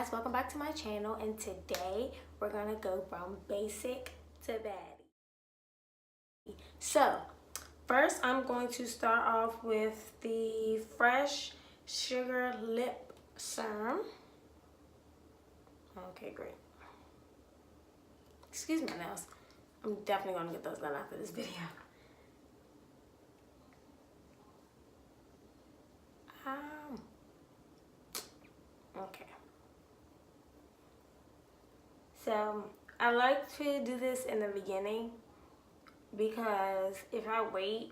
guys, welcome back to my channel, and today we're gonna go from basic to baddie. So first I'm going to start off with the Fresh Sugar Lip Serum. Okay, great. Excuse my nails. I'm definitely gonna get those done after this video. Okay. So I like to do this in the beginning because if I wait,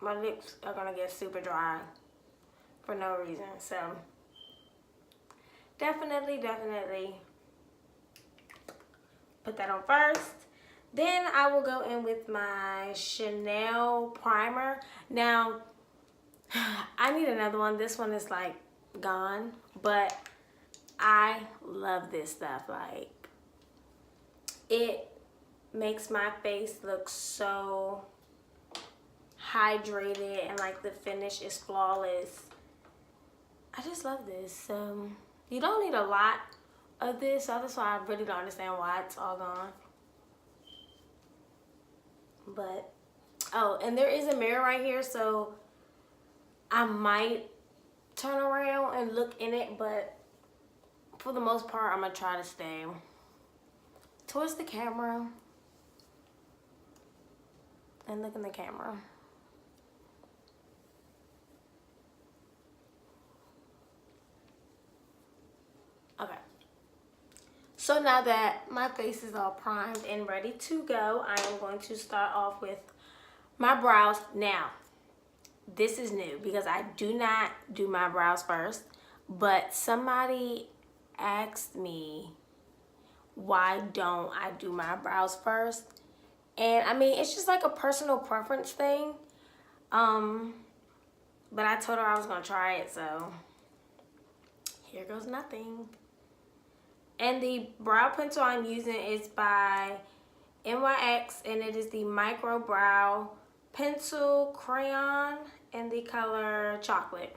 my lips are gonna get super dry for no reason. So definitely put that on first. Then I will go in with my Chanel primer. Now, I need another one. This one is like gone, but I love this stuff. Like, it makes my face look so hydrated and like the finish is flawless. I just love this. You don't need a lot of this, so that's why I really don't understand why it's all gone. But oh, and there is a mirror right here, so I might turn around and look in it, but for the most part I'm gonna try to stay towards the camera and look in the camera. Okay, so now that my face is all primed and ready to go, I am going to start off with my brows. Now, this is new because I do not do my brows first, but somebody asked me why don't I do my brows first, and I mean, it's just like a personal preference thing. But I told her I was gonna try it, so here goes nothing. And the brow pencil I'm using is by NYX, and it is the Micro Brow Pencil Crayon in the color Chocolate.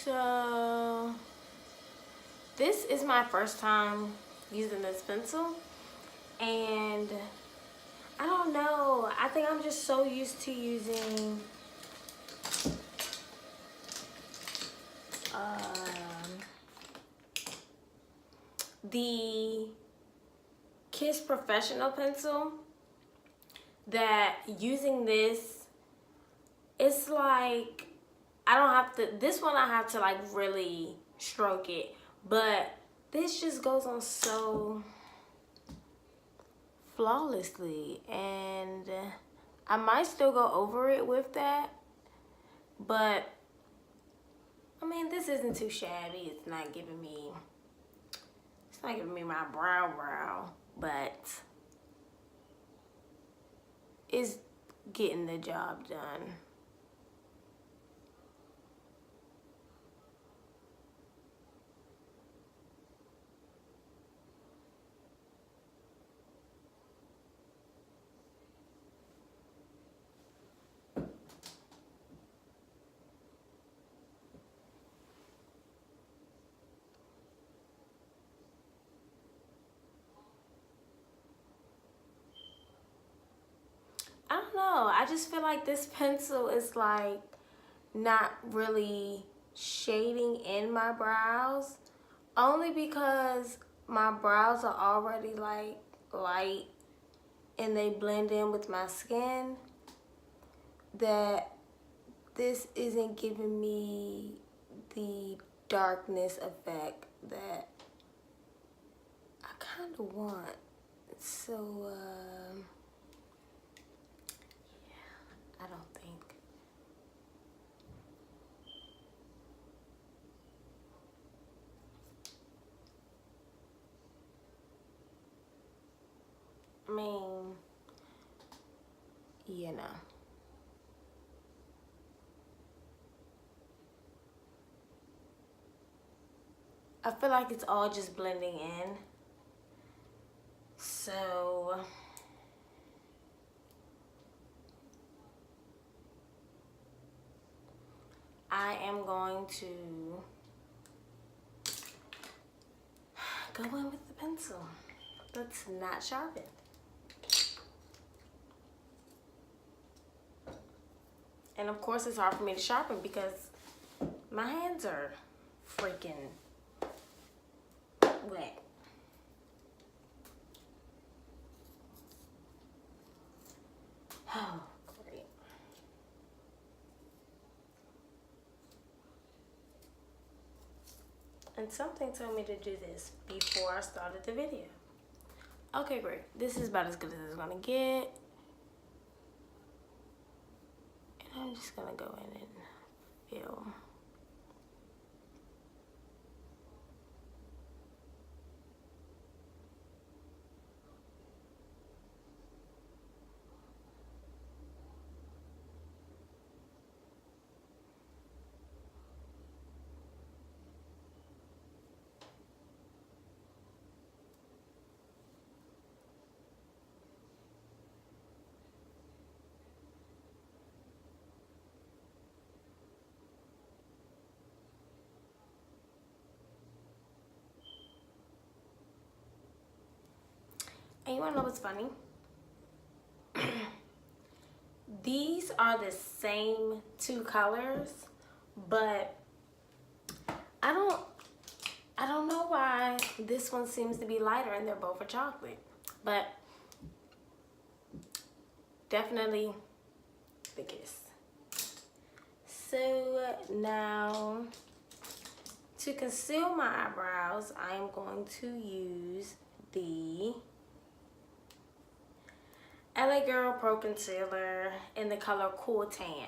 So this is my first time using this pencil, and I don't know, I think I'm just so used to using the Kiss Professional pencil that using this, it's like I don't have to, this one I have to like really stroke it, but this just goes on so flawlessly, and I might still go over it with that, but I mean, this isn't too shabby. It's not giving me my brow, but it's getting the job done. I don't know. know. I just feel like this pencil is like not really shading in my brows. Only because my brows are already like light and they blend in with my skin, that this isn't giving me the darkness effect that I kind of want. So, yeah, I don't think. I mean, you know. I feel like it's all just blending in. So, I am going to go in with the pencil that's not sharpened. And of course it's hard for me to sharpen because my hands are freaking wet. Oh, great. And something told me to do this before I started the video. Okay, great. This is about as good as it's gonna get. And I'm just gonna go in and fill. And you wanna know what's funny? These are the same two colors, but I don't know why this one seems to be lighter and they're both a chocolate. But definitely the Kiss. So now to conceal my eyebrows, I am going to use the LA Girl Pro Concealer in the color Cool Tan.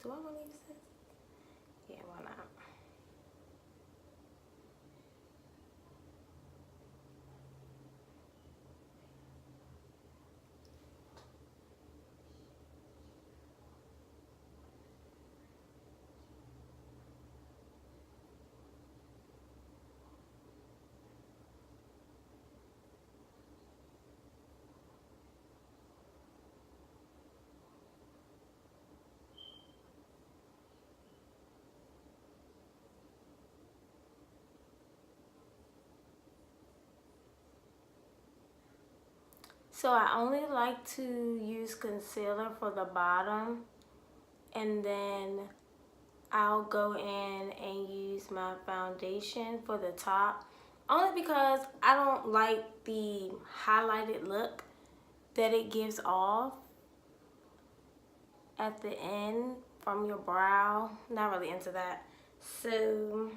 Do I want to use this? Yeah, why not? So I only like to use concealer for the bottom, and then I'll go in and use my foundation for the top, only because I don't like the highlighted look that it gives off at the end from your brow. Not really into that. So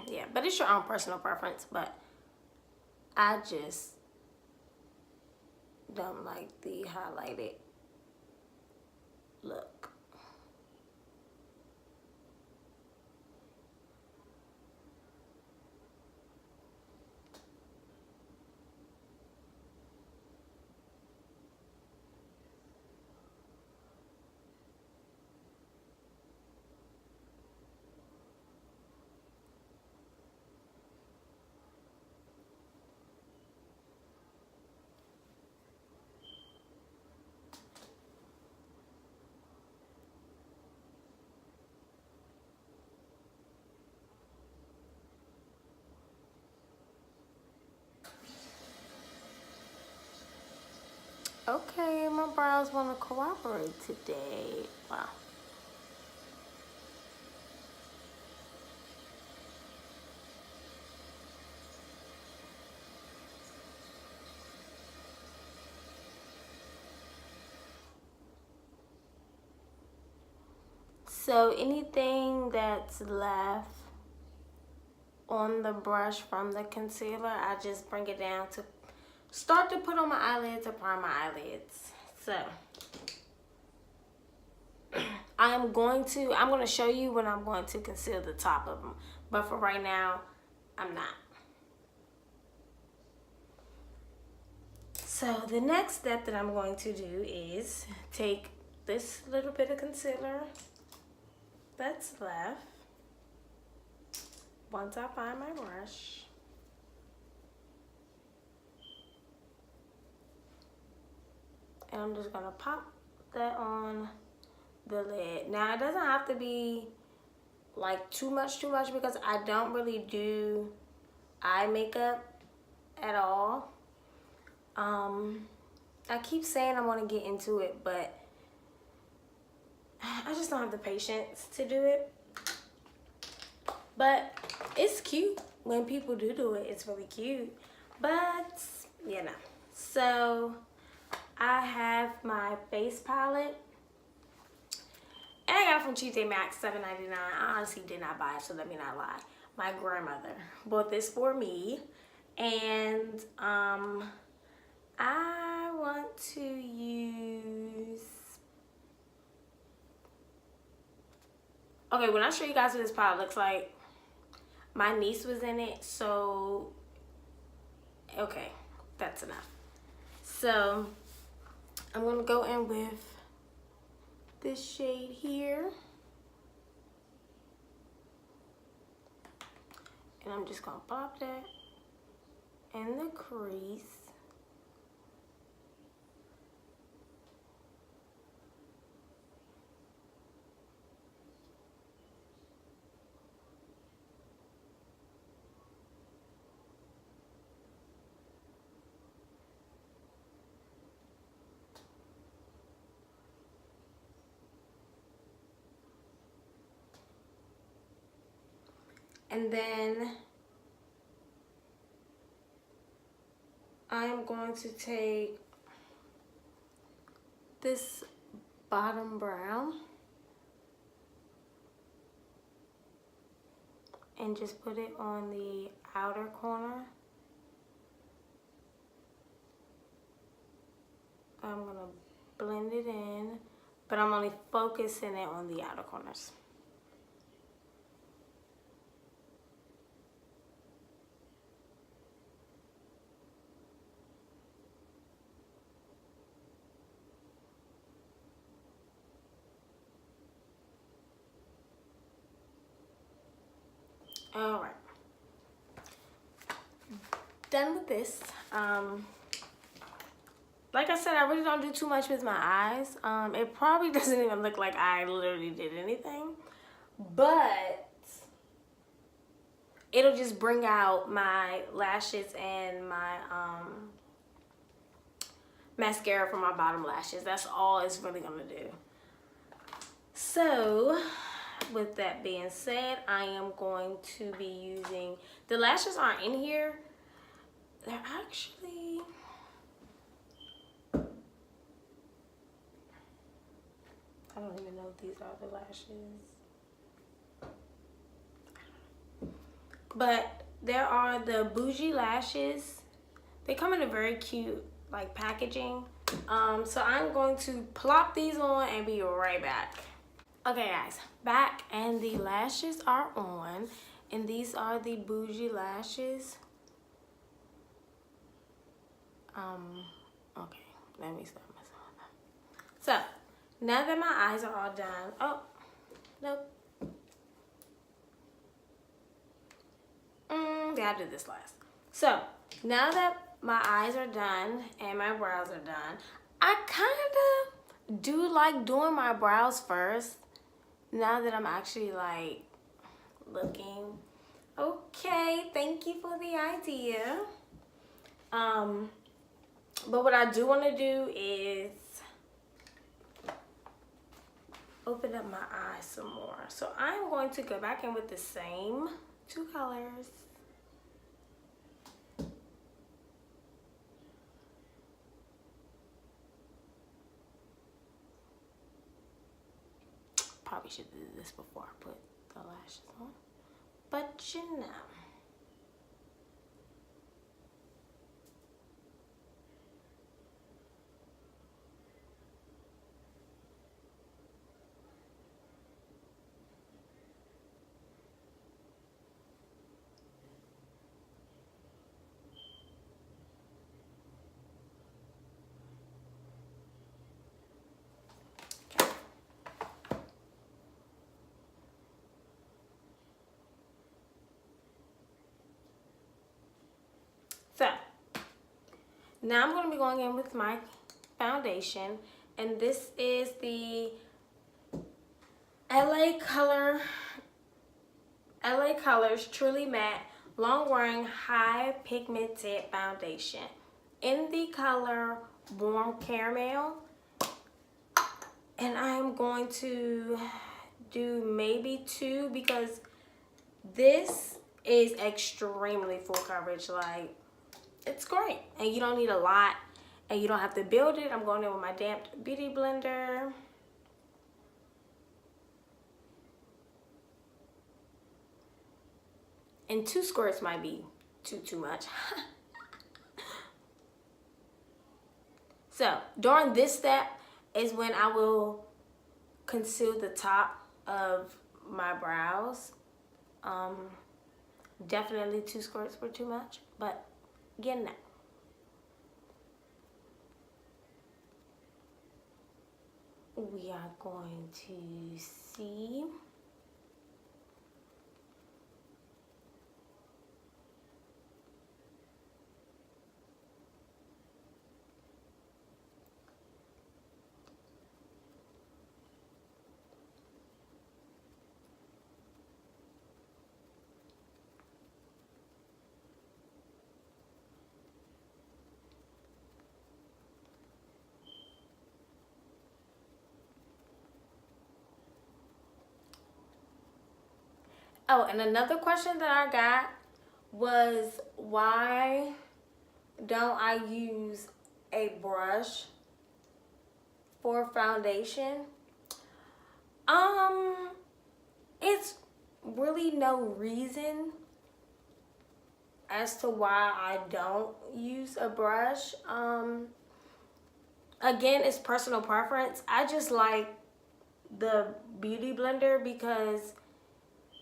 yeah, but it's your own personal preference, but I just don't like the highlighted look. Okay, my brows want to cooperate today. Wow. So anything that's left on the brush from the concealer, I just bring it down to start to put on my eyelids or prime my eyelids. So I'm going to show you when I'm going to conceal the top of them. But for right now, I'm not. So the next step that I'm going to do is take this little bit of concealer that's left. Once I find my brush, and I'm just gonna pop that on the lid. Now it doesn't have to be like too much because I don't really do eye makeup at all. I keep saying I want to get into it, but I just don't have the patience to do it. But it's cute when people do it. It's really cute. But, you know. So, I have my face palette. And I got it from TJ Maxx, $7.99. I honestly did not buy it, so let me not lie. My grandmother bought this for me. And, I want to use... Okay, when I show you guys what this palette looks like, my niece was in it, so... Okay, that's enough. So, I'm going to go in with this shade here. And I'm just going to pop that in the crease. And then I am going to take this bottom brown and just put it on the outer corner. I'm gonna blend it in, but I'm only focusing it on the outer corners. All right, done with this. Like I said, I really don't do too much with my eyes. It probably doesn't even look like I literally did anything, but it'll just bring out my lashes and my mascara for my bottom lashes. That's all it's really gonna do. So, with that being said, I am going to be using, the lashes aren't in here. They're actually, I don't even know if these are the lashes. But there are the Bougie lashes. They come in a very cute like packaging. So I'm going to plop these on and be right back. Okay guys, back, and the lashes are on, and these are the Bougie lashes. Okay, let me start myself. So now that my eyes are all done, oh nope, yeah, I did this last. So now that my eyes are done and my brows are done, I kind of do like doing my brows first. Now that I'm actually like looking. Okay, thank you for the idea. But what I do want to do is open up my eyes some more. So I'm going to go back in with the same two colors. Probably should do this before I put the lashes on. But you know. So, now I'm going to be going in with my foundation. And this is the LA Colors Truly Matte Long Wearing High Pigmented Foundation in the color Warm Caramel. And I'm going to do maybe two because this is extremely full coverage. Like, it's great. And you don't need a lot. And you don't have to build it. I'm going in with my damp beauty blender. And 2 squirts might be too much. So, during this step is when I will conceal the top of my brows. Definitely 2 squirts were too much, but again, no. We are going to see. Oh, and another question that I got was, why don't I use a brush for foundation? It's really no reason as to why I don't use a brush. Again, it's personal preference. I just like the beauty blender because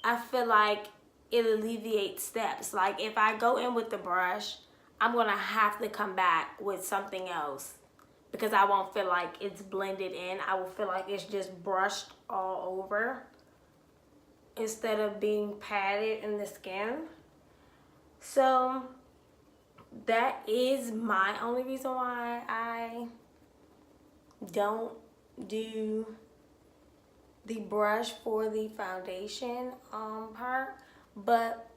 I feel like it alleviates steps. Like, if I go in with the brush, I'm gonna have to come back with something else because I won't feel like it's blended in. I will feel like it's just brushed all over instead of being patted in the skin. So that is my only reason why I don't do the brush for the foundation part, but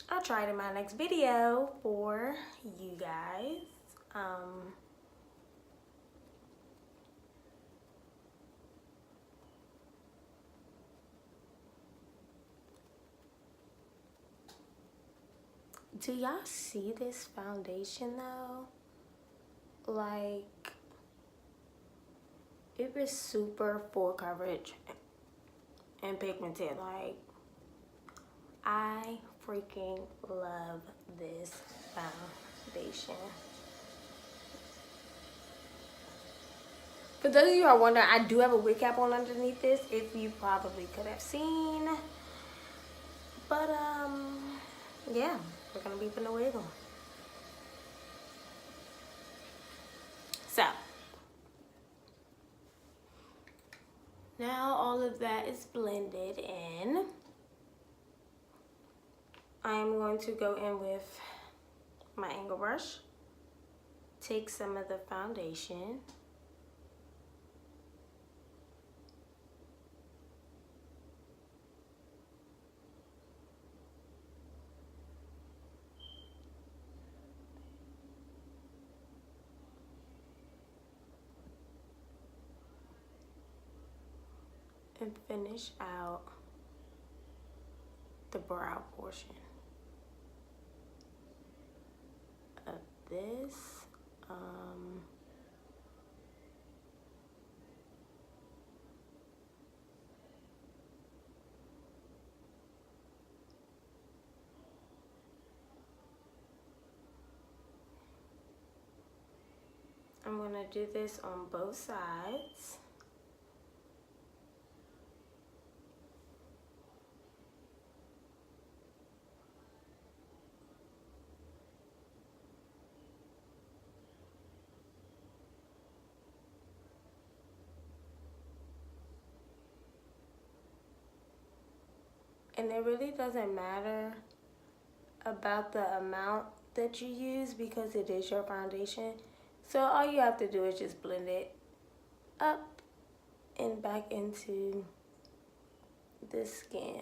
I'll try it in my next video for you guys. Do y'all see this foundation though? Like, it is super full coverage and pigmented. Like, I freaking love this foundation. For those of you who are wondering, I do have a wig cap on underneath this, if you probably could have seen. But yeah, we're gonna be putting a wig on. So now all of that is blended in. I'm going to go in with my angle brush, take some of the foundation, and finish out the brow portion of this. I'm gonna do this on both sides. And it really doesn't matter about the amount that you use because it is your foundation. So all you have to do is just blend it up and back into the skin.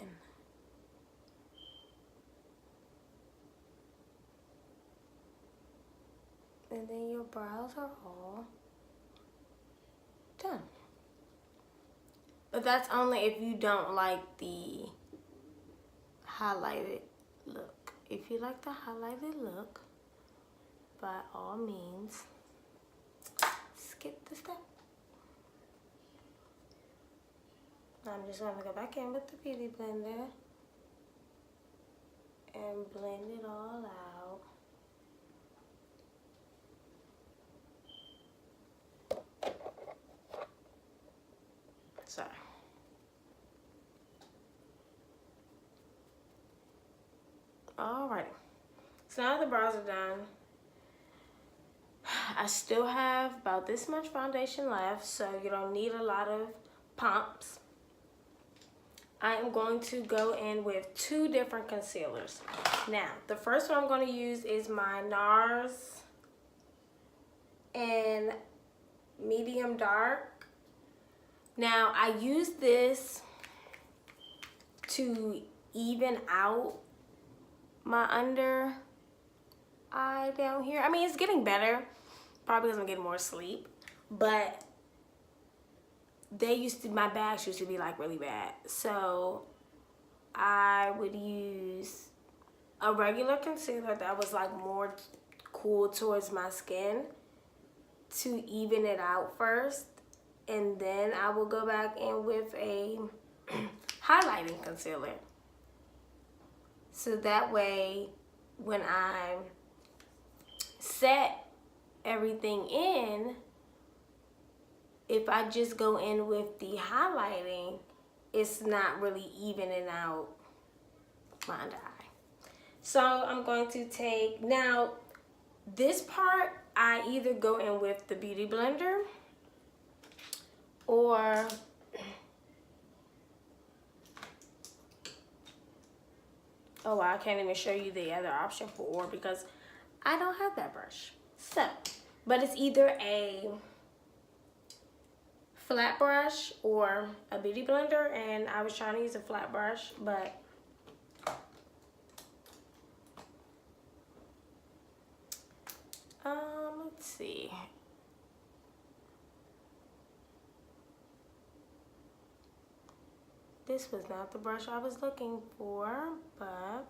And then your brows are all done. But that's only if you don't like the highlighted look. If you like the highlighted look, by all means, skip the step. I'm just gonna go back in with the Beauty Blender and blend it all out. Sorry. Alrighty. So now the brows are done. I still have about this much foundation left, so you don't need a lot of pumps. I am going to go in with 2 different concealers. Now, the first one I'm going to use is my NARS in medium dark. Now, I use this to even out my under eye down here. I mean, it's getting better, probably because I'm getting more sleep, but my bags used to be like really bad. So I would use a regular concealer that was like more cool towards my skin to even it out first. And then I will go back in with a highlighting concealer. So that way, when I set everything in, if I just go in with the highlighting, it's not really evening out my under eye. So I'm going to take, now this part, I either go in with the Beauty Blender or oh, I can't even show you the other option for or because I don't have that brush. So, but it's either a flat brush or a Beauty Blender, and I was trying to use a flat brush, but let's see. This was not the brush I was looking for, but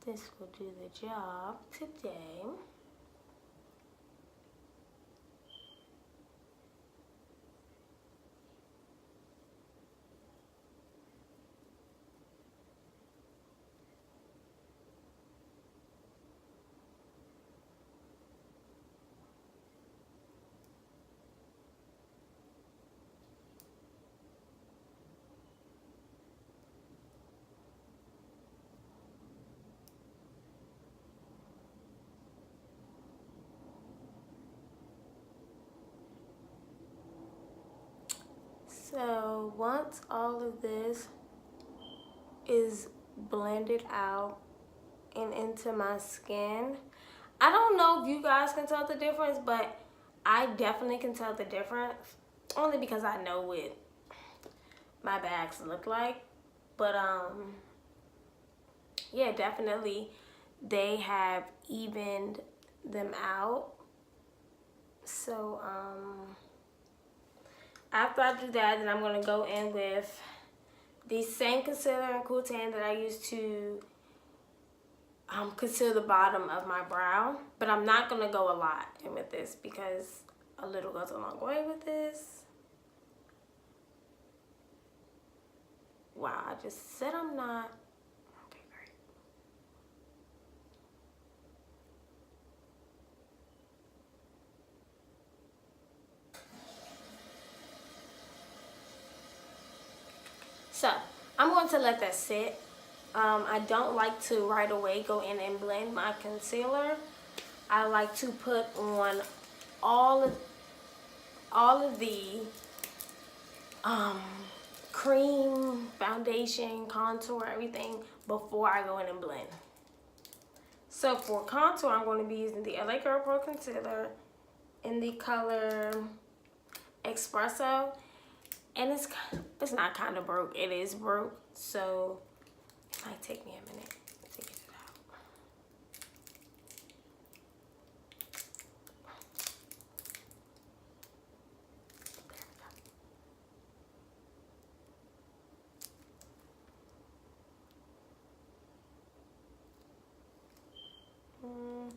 this will do the job today. So once all of this is blended out and into my skin, I don't know if you guys can tell the difference, but I definitely can tell the difference only because I know what my bags look like. But yeah, definitely they have evened them out. So after I do that, then I'm going to go in with the same concealer and Cool Tan that I used to conceal the bottom of my brow. But I'm not going to go a lot in with this because a little goes a long way with this. Wow, I just said I'm not. Okay, great. So, I'm going to let that sit. I don't like to right away go in and blend my concealer. I like to put on all of the cream, foundation, contour, everything before I go in and blend. So for contour, I'm going to be using the LA Girl Pro Concealer in the color Espresso. And it's not kind of broke, it is broke. So it might take me a minute to get it out. There we go.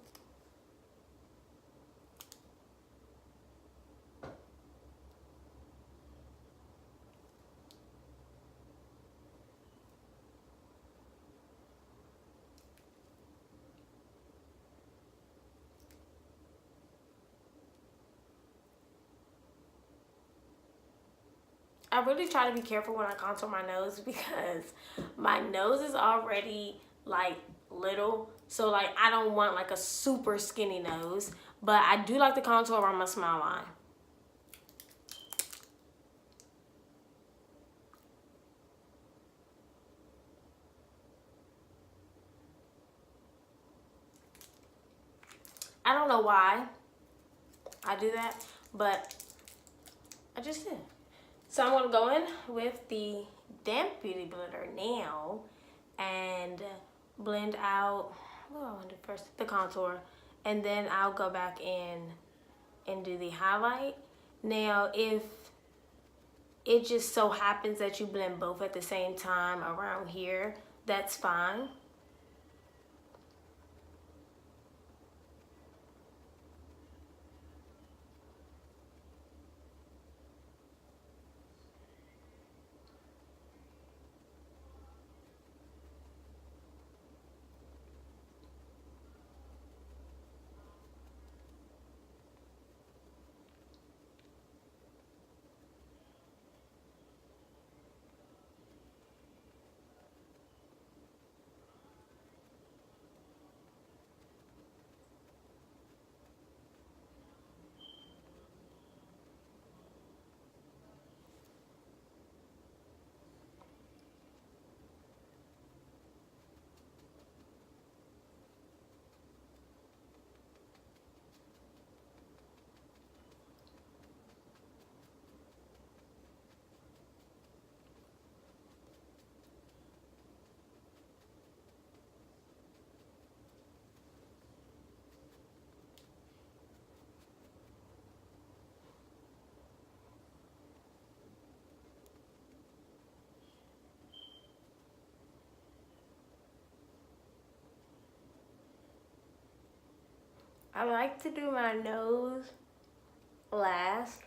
I really try to be careful when I contour my nose because my nose is already like little. So like I don't want like a super skinny nose, but I do like the contour around my smile line. I don't know why I do that, but I just did. So I'm gonna go in with the Damp Beauty Blender now and blend out, what do I want to do first? The contour. And then I'll go back in and do the highlight. Now, if it just so happens that you blend both at the same time around here, that's fine. I like to do my nose last.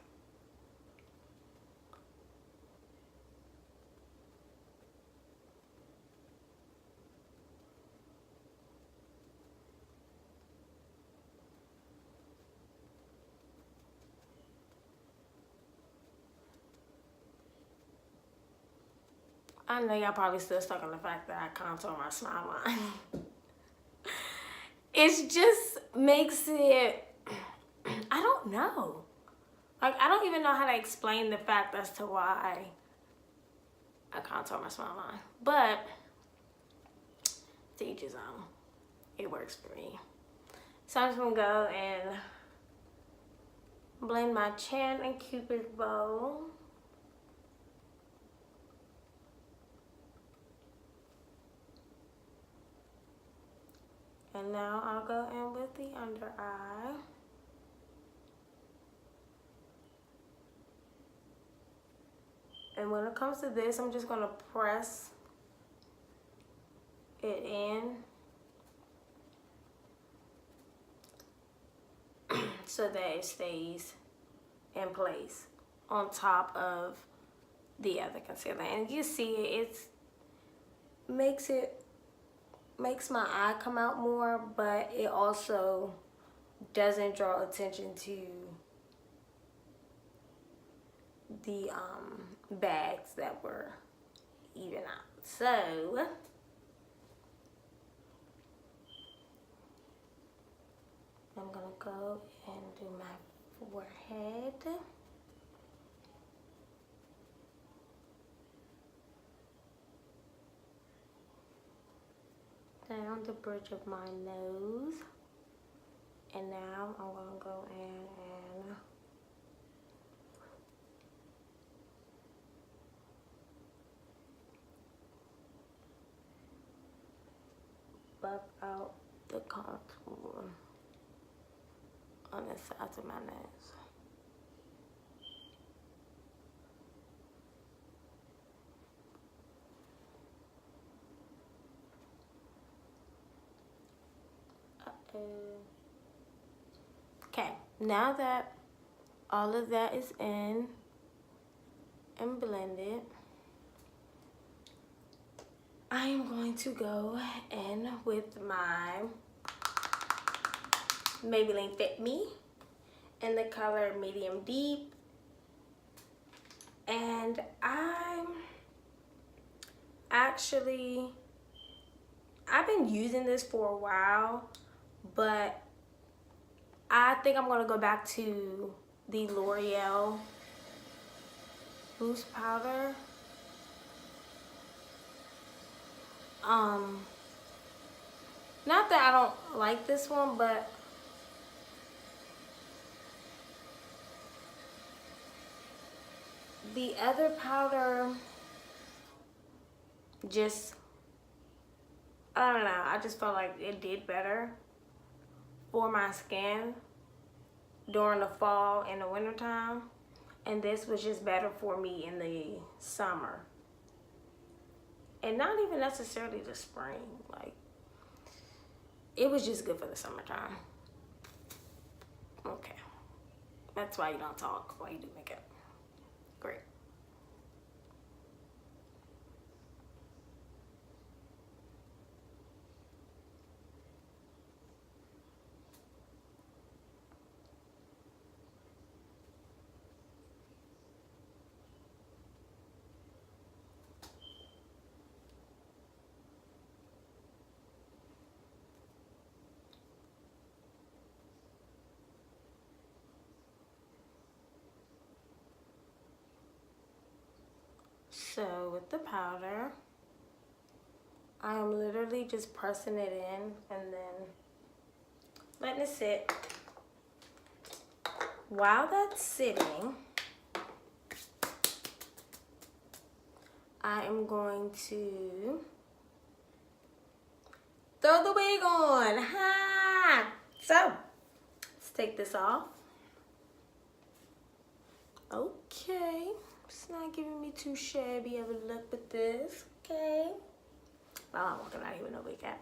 I know y'all probably still stuck on the fact that I contour my smile line. It just makes it, I don't know. Like, I don't even know how to explain the fact as to why I contour my smile line. But, to each his own. It works for me. So I'm just gonna go and blend my chin and Cupid's bow. And now I'll go in with the under eye. And when it comes to this, I'm just gonna press it in so that it stays in place on top of the other concealer. And you see it makes my eye come out more, but it also doesn't draw attention to the bags that were even out. So I'm gonna go and do my forehead. Down the bridge of my nose. And now I'm gonna go in and buff out the contour on the sides of my nose. Okay, now that all of that is in and blended, I am going to go in with my Maybelline Fit Me in the color Medium Deep. And I've been using this for a while, but I think I'm gonna go back to the L'Oreal Loose Powder. Not that I don't like this one, but the other powder just, I don't know, I just felt like it did better for my skin during the fall and the winter time, and this was just better for me in the summer, and not even necessarily the spring. Like, it was just good for the summertime. Okay, that's why you don't talk while you do makeup. Great. So with the powder, I am literally just pressing it in and then letting it sit. While that's sitting, I am going to throw the wig on. Ha! So, let's take this off. Okay. It's not giving me too shabby of a look with this, okay? Well, I'm walking out here with no wig at.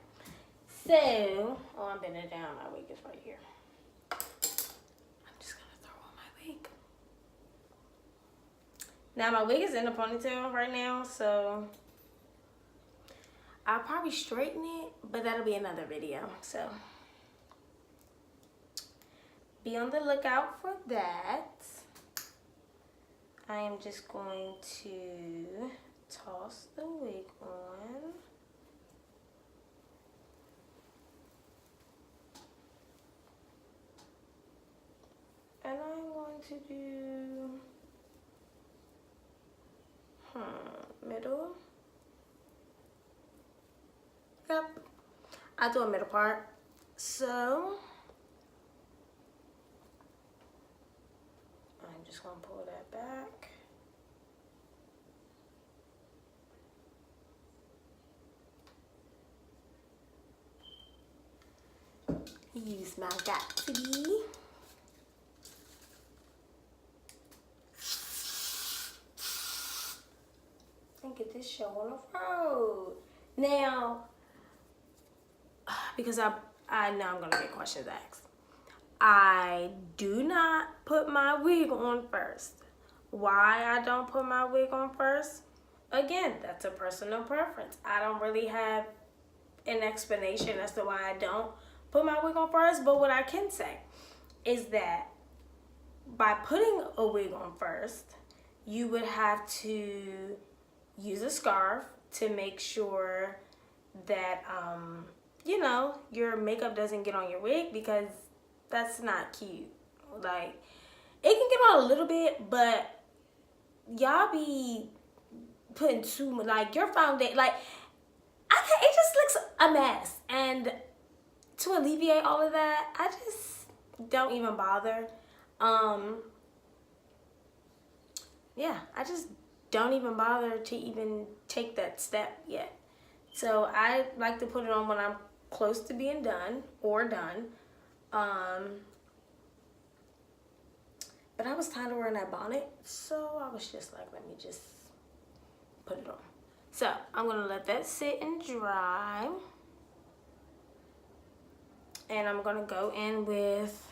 So, oh, I'm bending down. My wig is right here. I'm just gonna throw on my wig. Now, my wig is in a ponytail right now, so I'll probably straighten it, but that'll be another video. So, be on the lookout for that. I am just going to toss the wig on. And I'm going to do middle. Yep, I'll do a middle part. So I'm just gonna pull that back. use my Got2b. And get this show on the road. Now, because I know I'm gonna get questions asked. I do not put my wig on first. Why I don't put my wig on first? Again, that's a personal preference. I don't really have an explanation as to why I don't put my wig on first, but what I can say is that by putting a wig on first, you would have to use a scarf to make sure that you know, your makeup doesn't get on your wig, because that's not cute. Like, it can get on a little bit, but y'all be putting too much, like your foundation, like it just looks a mess. And to alleviate all of that, I just don't even bother. Yeah, I just don't even bother to even take that step yet. So I like to put it on when I'm close to being done or done. But I was tired of wearing that bonnet, so I was just like, let me just put it on. So I'm gonna let that sit and dry. And I'm gonna go in with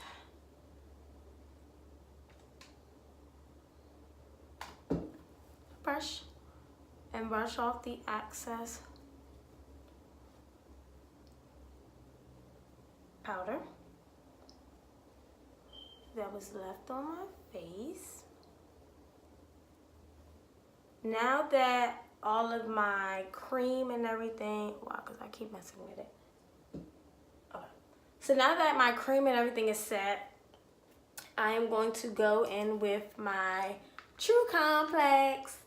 brush and brush off the excess powder that was left on my face. Now that all of my cream and everything, wow, because I keep messing with it. Okay. So now that my cream and everything is set, I am going to go in with my True Complex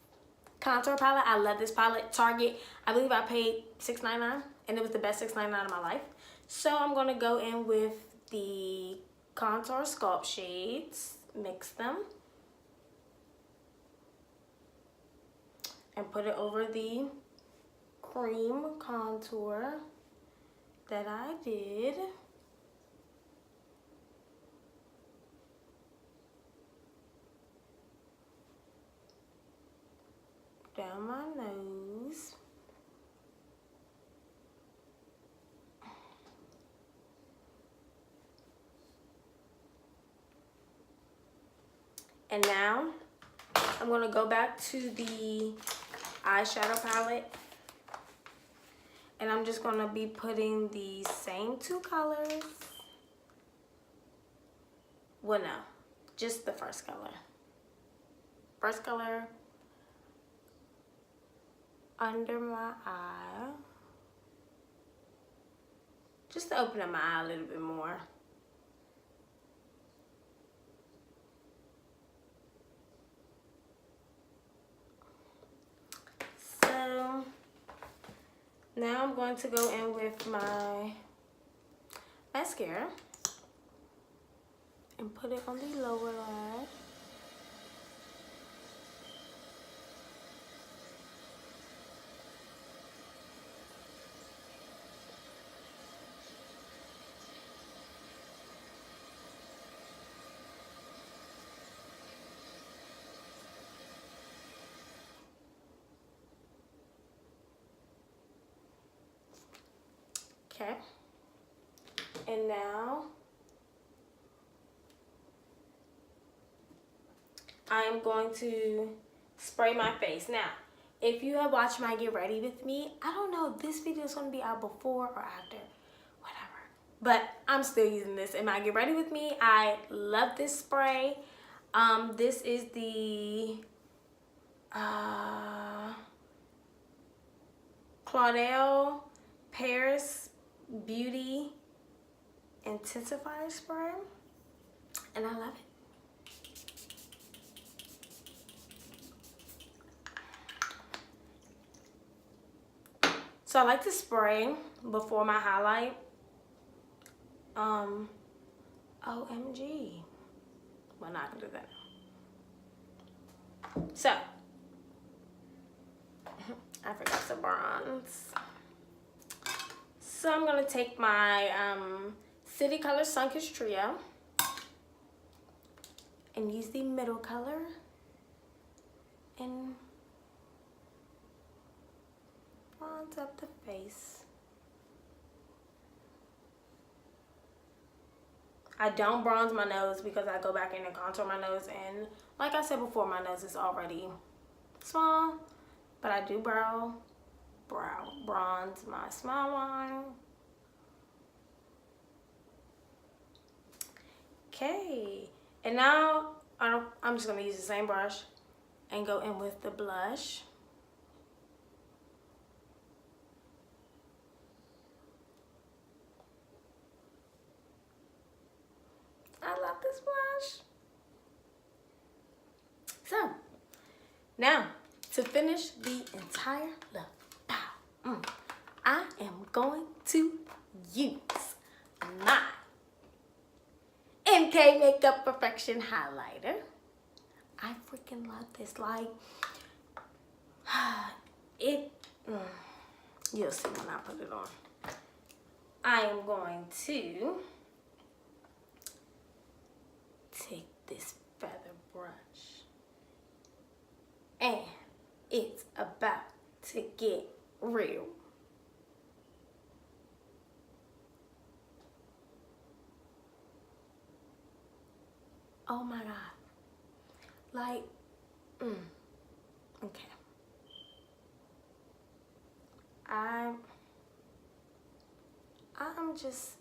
contour palette. I love this palette. Target, I believe I paid $6.99, and it was the best $6.99 of my life. So I'm going to go in with the contour sculpt shades, mix them, and put it over the cream contour that I did. Down my nose. And now I'm going to go back to the eyeshadow palette, and I'm just going to be putting the same two colors. Well, no, just the first color. First color under my eye, just to open up my eye a little bit more. So now I'm going to go in with my mascara and put it on the lower lash. Okay, and now I am going to spray my face. Now, if you have watched my Get Ready With Me, I don't know if this video is going to be out before or after, whatever. But I'm still using this in my Get Ready With Me. I love this spray. This is the Claudel Paris Beauty Intensifier Spray, and I love it. So I like to spray before my highlight. OMG. Well, not gonna do that. So I forgot to bronze. So I'm gonna take my City Color Sunkissed Trio. And use the middle color and bronze up the face. I don't bronze my nose because I go back in and contour my nose, and like I said before, my nose is already small, but I do bronze my smile line. Okay, and now I'm just gonna use the same brush and go in with the blush. I love this blush. So, now to finish the entire look, I am going to use my MK Makeup Perfection highlighter. I freaking love this. Like, you'll see when I put it on. I am going to take this feather brush, and it's about to get real. Oh my God. Like, okay. I'm just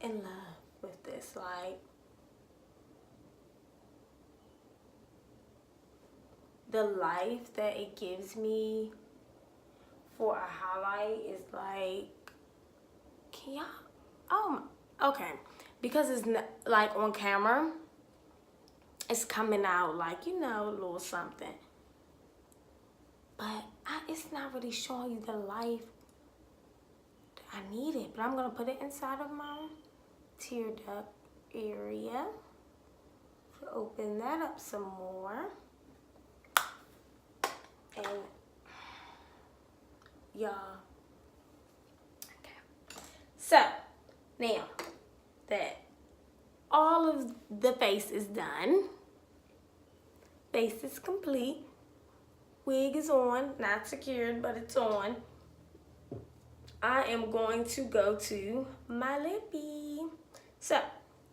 in love with this. Like, the life that it gives me for a highlight is like, can y'all, okay. Because it's not, like on camera, it's coming out like, you know, a little something. But it's not really showing you the life that I needed. But I'm gonna put it inside of my tear duct area. So open that up some more. And y'all, okay. So now that all of the face is done, face is complete, wig is on, not secured, but it's on, I am going to go to my lippy. So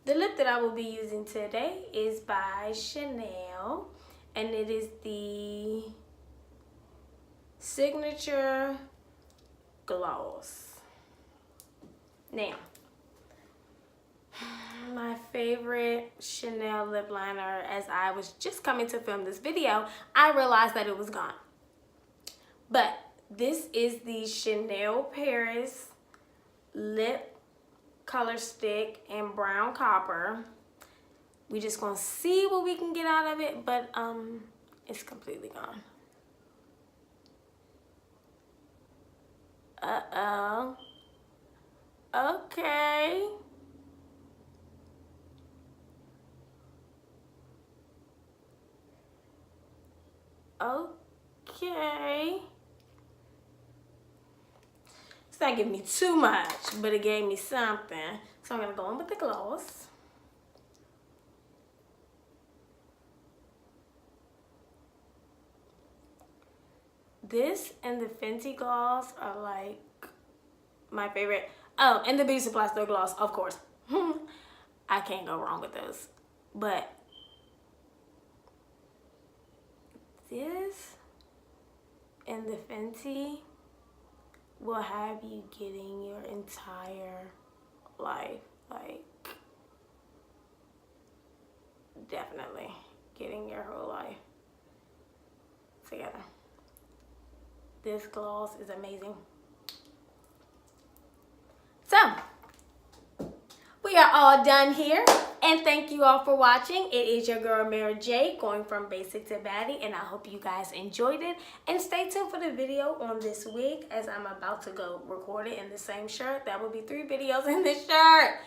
the lip that I will be using today is by Chanel, and it is the Signature Gloss. Now, my favorite Chanel lip liner, as I was just coming to film this video, I realized that it was gone. But this is the Chanel Paris Lip Color Stick in Brown Copper. We just gonna see what we can get out of it, but it's completely gone. Uh-oh. Okay. Okay. It's not giving me too much, but it gave me something. So I'm gonna go in with the gloss. This and the Fenty gloss are like my favorite. Oh, and the Beauty Supply Store gloss, of course. I can't go wrong with those. But this and the Fenty will have you getting your entire life. Like, definitely getting your whole life together. This gloss is amazing. So, we are all done here. And thank you all for watching. It is your girl, Mara J, going from basic to baddie. And I hope you guys enjoyed it. And stay tuned for the video on this wig, as I'm about to go record it in the same shirt. That will be 3 videos in this shirt.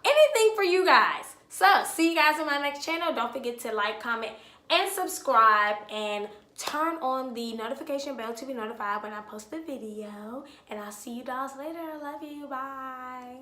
Anything for you guys. So, see you guys on my next channel. Don't forget to like, comment, and subscribe. And turn on the notification bell to be notified when I post the video. And I'll see you dolls later. I love you. Bye.